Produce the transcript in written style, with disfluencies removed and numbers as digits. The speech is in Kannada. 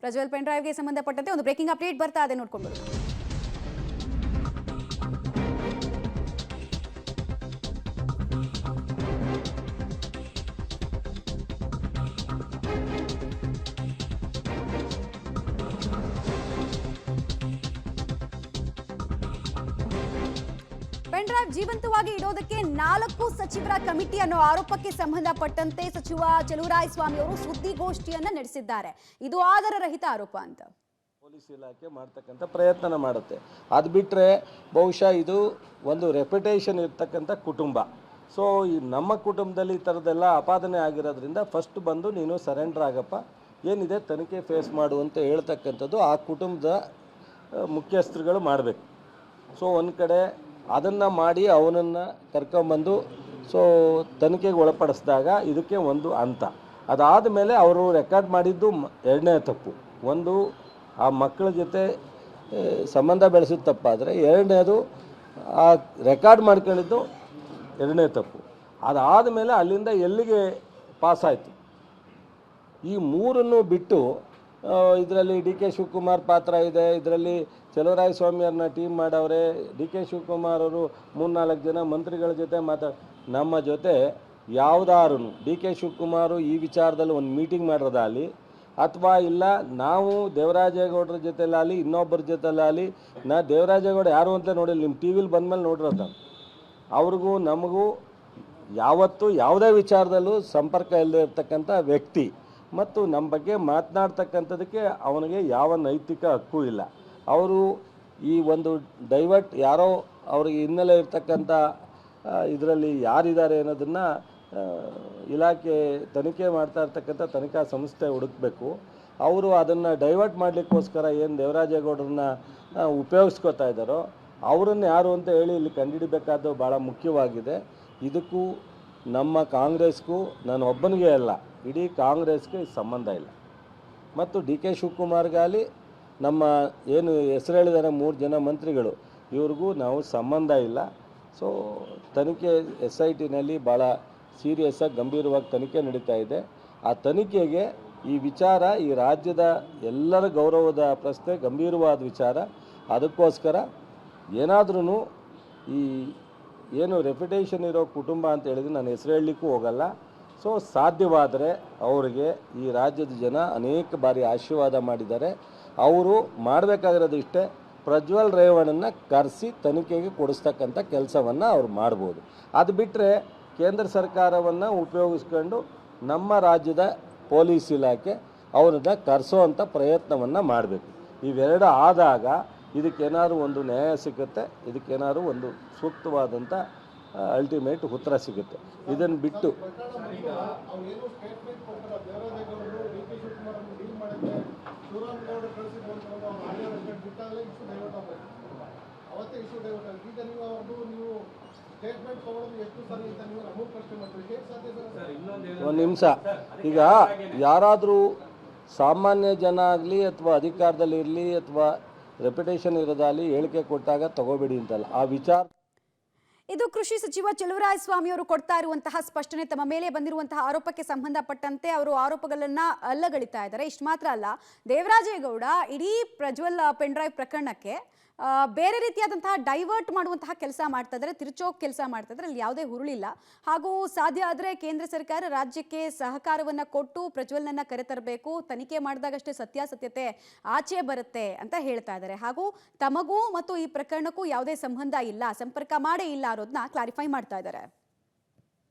ಪ್ರಜ್ವಲ್ ಪೆನ್ ಡ್ರೈವ್ಗೆ ಸಂಬಂಧಪಟ್ಟಂತೆ ಒಂದು ಬ್ರೇಕಿಂಗ್ ಅಪ್ಡೇಟ್ ಬರ್ತಾ ಇದೆ, ನೋಡ್ಕೊಂಡು ಬರೋಣ. ಪೆನ್ ಡ್ರೈವ್ ಜೀವಂತವಾಗಿ ಇಡೋದಕ್ಕೆ 4 ಸಚಿವರ ಕಮಿಟಿ ಅನ್ನೋ ಆರೋಪಕ್ಕೆ ಸಂಬಂಧಪಟ್ಟಂತೆ ಸಚಿವ ಚಲುವರಾಯಸ್ವಾಮಿ ಅವರು ಸುದ್ದಿಗೋಷ್ಠಿಯನ್ನ ನಡೆಸಿದ್ದಾರೆ. ಇದು ಆಧಾರರಹಿತ ಆರೋಪ ಅಂತ ಪೊಲೀಸ್ ಇಲಾಖೆ ಮಾಡ್ತಕ್ಕಂಥ ಪ್ರಯತ್ನ ಮಾಡುತ್ತೆ. ಅದು ಬಿಟ್ಟರೆ ಬಹುಶಃ ಇದು ಒಂದು ರೆಪ್ಯುಟೇಷನ್ ಇರ್ತಕ್ಕಂಥ ಕುಟುಂಬ. ಸೊ ಈ ನಮ್ಮ ಕುಟುಂಬದಲ್ಲಿ ಈ ಥರದ್ದೆಲ್ಲ ಆಪಾದನೆ ಆಗಿರೋದ್ರಿಂದ ಫಸ್ಟ್ ಬಂದು ನೀನು ಸರೆಂಡರ್ ಆಗಪ್ಪ, ಏನಿದೆ ತನಿಖೆ ಫೇಸ್ ಮಾಡು ಅಂತ ಹೇಳ್ತಕ್ಕಂಥದ್ದು ಆ ಕುಟುಂಬದ ಮುಖ್ಯಸ್ಥರುಗಳು ಮಾಡಬೇಕು. ಸೊ ಒಂದು ಕಡೆ ಅದನ್ನು ಮಾಡಿ ಅವನನ್ನು ಕರ್ಕೊಂಬಂದು ಸೊ ತನಿಖೆಗೆ ಒಳಪಡಿಸಿದಾಗ ಇದಕ್ಕೆ ಒಂದು ಹಂತ. ಅದಾದ ಮೇಲೆ ಅವರು ರೆಕಾರ್ಡ್ ಮಾಡಿದ್ದು ಎರಡನೇ ತಪ್ಪು. ಒಂದು ಆ ಮಕ್ಕಳ ಜೊತೆ ಸಂಬಂಧ ಬೆಳೆಸಿದ ತಪ್ಪಾದರೆ, ಎರಡನೇದು ಆ ರೆಕಾರ್ಡ್ ಮಾಡ್ಕೊಂಡಿದ್ದು ಎರಡನೇ ತಪ್ಪು. ಅದಾದ ಮೇಲೆ ಅಲ್ಲಿಂದ ಎಲ್ಲಿಗೆ ಪಾಸಾಯಿತು, ಈ ಮೂರನ್ನು ಬಿಟ್ಟು ಇದರಲ್ಲಿ ಡಿ ಕೆ ಶಿವಕುಮಾರ್ ಪಾತ್ರ ಇದೆ, ಇದರಲ್ಲಿ ಚಲುವರಾಯಸ್ವಾಮಿಯವ್ರನ್ನ ಟೀಮ್ ಮಾಡವ್ರೆ. ಡಿ ಕೆ ಶಿವಕುಮಾರ್ ಅವರು 3-4 ಜನ ಮಂತ್ರಿಗಳ ಜೊತೆ ನಮ್ಮ ಜೊತೆ ಯಾವುದಾರು ಡಿ ಕೆ ಶಿವಕುಮಾರು ಈ ವಿಚಾರದಲ್ಲಿ ಒಂದು ಮೀಟಿಂಗ್ ಮಾಡಿರೋದಾಗಲಿ ಅಥವಾ ಇಲ್ಲ ನಾವು ದೇವರಾಜೇಗೌಡರ ಜೊತೆಲಾಗಲಿ ಇನ್ನೊಬ್ಬರ ಜೊತೆಲಾಗಲಿ, ದೇವರಾಜೇಗೌಡ ಯಾರು ಅಂತ ನೋಡಿಲ್ಲ, ನಿಮ್ಮ ಟಿ ವಿಲಿ ಬಂದಮೇಲೆ ನೋಡಿರೋದು. ಅವ್ರಿಗೂ ನಮಗೂ ಯಾವತ್ತೂ ಯಾವುದೇ ವಿಚಾರದಲ್ಲೂ ಸಂಪರ್ಕ ಇಲ್ಲದೆ ಇರ್ತಕ್ಕಂಥ ವ್ಯಕ್ತಿ ಮತ್ತು ನಮ್ಮ ಬಗ್ಗೆ ಮಾತನಾಡ್ತಕ್ಕಂಥದಕ್ಕೆ ಅವನಿಗೆ ಯಾವ ನೈತಿಕ ಹಕ್ಕು ಇಲ್ಲ. ಅವರು ಈ ಒಂದು ಡೈವರ್ಟ್ ಯಾರೋ ಅವ್ರಿಗೆ ಹಿನ್ನೆಲೆ ಇರ್ತಕ್ಕಂಥ ಇದರಲ್ಲಿ ಯಾರಿದ್ದಾರೆ ಅನ್ನೋದನ್ನು ಇಲಾಖೆ ತನಿಖೆ ಮಾಡ್ತಾ ಇರ್ತಕ್ಕಂಥ ತನಿಖಾ ಸಂಸ್ಥೆ ಹುಡುಕಬೇಕು. ಅವರು ಅದನ್ನು ಡೈವರ್ಟ್ ಮಾಡಲಿಕ್ಕೋಸ್ಕರ ಏನು ದೇವರಾಜೇಗೌಡರನ್ನ ಉಪಯೋಗಿಸ್ಕೋತಾ ಇದ್ದಾರೋ ಅವರನ್ನು ಯಾರು ಅಂತ ಹೇಳಿ ಇಲ್ಲಿ ಕಂಡುಹಿಡಬೇಕಾದ್ದು ಭಾಳ ಮುಖ್ಯವಾಗಿದೆ. ಇದಕ್ಕೂ ನಮ್ಮ ಕಾಂಗ್ರೆಸ್ಗೂ ನಾನು ಒಬ್ಬನಿಗೆ ಅಲ್ಲ, ಇಡೀ ಕಾಂಗ್ರೆಸ್ಗೆ ಸಂಬಂಧ ಇಲ್ಲ. ಮತ್ತು ಡಿ ಕೆ ಶಿವಕುಮಾರ್ಗಾಲಿ ನಮ್ಮ ಏನು ಹೆಸರು ಹೇಳಿದ್ದಾರೆ 3 ಜನ ಮಂತ್ರಿಗಳು, ಇವ್ರಿಗೂ ನಾವು ಸಂಬಂಧ ಇಲ್ಲ. ಸೊ ತನಿಖೆ SITನಲ್ಲಿ ಭಾಳ ಸೀರಿಯಸ್ಸಾಗಿ ಗಂಭೀರವಾಗಿ ತನಿಖೆ ನಡೀತಾ ಇದೆ. ಆ ತನಿಖೆಗೆ ಈ ವಿಚಾರ ಈ ರಾಜ್ಯದ ಎಲ್ಲರ ಗೌರವದ ಪ್ರಶ್ನೆ, ಗಂಭೀರವಾದ ವಿಚಾರ. ಅದಕ್ಕೋಸ್ಕರ ಏನಾದ್ರೂ ಈ ಏನು ರೆಪ್ಯುಟೇಷನ್ ಇರೋ ಕುಟುಂಬ ಅಂತ ಹೇಳಿದ್ರೆ ನಾನು ಹೆಸರು ಹೇಳಲಿಕ್ಕೂ ಹೋಗಲ್ಲ. ಸೊ ಸಾಧ್ಯವಾದರೆ ಅವರಿಗೆ ಈ ರಾಜ್ಯದ ಜನ ಅನೇಕ ಬಾರಿ ಆಶೀರ್ವಾದ ಮಾಡಿದ್ದಾರೆ. ಅವರು ಮಾಡಬೇಕಾಗಿರೋದು ಇಷ್ಟೇ, ಪ್ರಜ್ವಲ್ ರೇವಣ್ಣನ ಕರೆಸಿ ತನಿಖೆಗೆ ಕೊಡಿಸ್ತಕ್ಕಂಥ ಕೆಲಸವನ್ನು ಅವ್ರು ಮಾಡ್ಬೋದು. ಅದು ಬಿಟ್ಟರೆ ಕೇಂದ್ರ ಸರ್ಕಾರವನ್ನು ಉಪಯೋಗಿಸ್ಕೊಂಡು ನಮ್ಮ ರಾಜ್ಯದ ಪೊಲೀಸ್ ಇಲಾಖೆ ಅವ್ರನ್ನ ಕರೆಸೋವಂಥ ಪ್ರಯತ್ನವನ್ನು ಮಾಡಬೇಕು. ಇವೆರಡು ಆದಾಗ ಇದಕ್ಕೇನಾದ್ರು ಒಂದು ನ್ಯಾಯ ಸಿಗುತ್ತೆ, ಇದಕ್ಕೇನಾದ್ರು ಒಂದು ಸೂಕ್ತವಾದಂಥ ಅಲ್ಟಿಮೇಟ್ ಉತ್ತರ ಸಿಗುತ್ತೆ. ಇದನ್ನು ಬಿಟ್ಟು ಒಂದು ನಿಮಿಷ, ಈಗ ಯಾರಾದರೂ ಸಾಮಾನ್ಯ ಜನ ಆಗಲಿ ಅಥವಾ ಅಧಿಕಾರದಲ್ಲಿ ಇರಲಿ ಅಥವಾ ರೆಪ್ಯುಟೇಷನ್ ಇರೋದಾಗಲಿ ಹೇಳಿಕೆ ಕೊಟ್ಟಾಗ ತಗೋಬೇಡಿ ಅಂತಲ್ಲ, ಆ ವಿಚಾರ. ಇದು ಕೃಷಿ ಸಚಿವ ಚಲುವರಾಯಸ್ವಾಮಿ ಅವರು ಕೊಡ್ತಾ ಇರುವಂತಹ ಸ್ಪಷ್ಟನೆ. ತಮ್ಮ ಮೇಲೆ ಬಂದಿರುವಂತಹ ಆರೋಪಕ್ಕೆ ಸಂಬಂಧಪಟ್ಟಂತೆ ಅವರು ಆರೋಪಗಳನ್ನ ಅಲ್ಲಗಳಿತಾ ಇದ್ದಾರೆ. ಇಷ್ಟು ಮಾತ್ರ ಅಲ್ಲ, ದೇವರಾಜೇಗೌಡ ಇಡೀ ಪ್ರಜ್ವಲ್ ಪೆನ್ ಡ್ರೈವ್ ಪ್ರಕರಣಕ್ಕೆ ಬೇರೆ ರೀತಿಯಾದಂತಹ ಡೈವರ್ಟ್ ಮಾಡುವಂತಹ ಕೆಲಸ ಮಾಡ್ತಾ ಇದ್ದಾರೆ, ತಿರುಚೋಕ್ ಕೆಲಸ ಮಾಡ್ತಾ ಇದ್ದಾರೆ. ಅಲ್ಲಿ ಯಾವುದೇ ಹುರುಳಿಲ್ಲ. ಹಾಗೂ ಸಾಧ್ಯ ಆದರೆ ಕೇಂದ್ರ ಸರ್ಕಾರ ರಾಜ್ಯಕ್ಕೆ ಸಹಕಾರವನ್ನು ಕೊಟ್ಟು ಪ್ರಜ್ವಲ್ನನ್ನ ಕರೆತರಬೇಕು, ತನಿಖೆ ಮಾಡಿದಾಗಷ್ಟೇ ಸತ್ಯಾಸತ್ಯತೆ ಆಚೆ ಬರುತ್ತೆ ಅಂತ ಹೇಳ್ತಾ ಇದ್ದಾರೆ. ಹಾಗೂ ತಮಗೂ ಮತ್ತು ಈ ಪ್ರಕರಣಕ್ಕೂ ಯಾವುದೇ ಸಂಬಂಧ ಇಲ್ಲ, ಸಂಪರ್ಕ ಮಾಡೇ ಇಲ್ಲ ಅನ್ನೋದನ್ನ ಕ್ಲಾರಿಫೈ ಮಾಡ್ತಾ ಇದ್ದಾರೆ.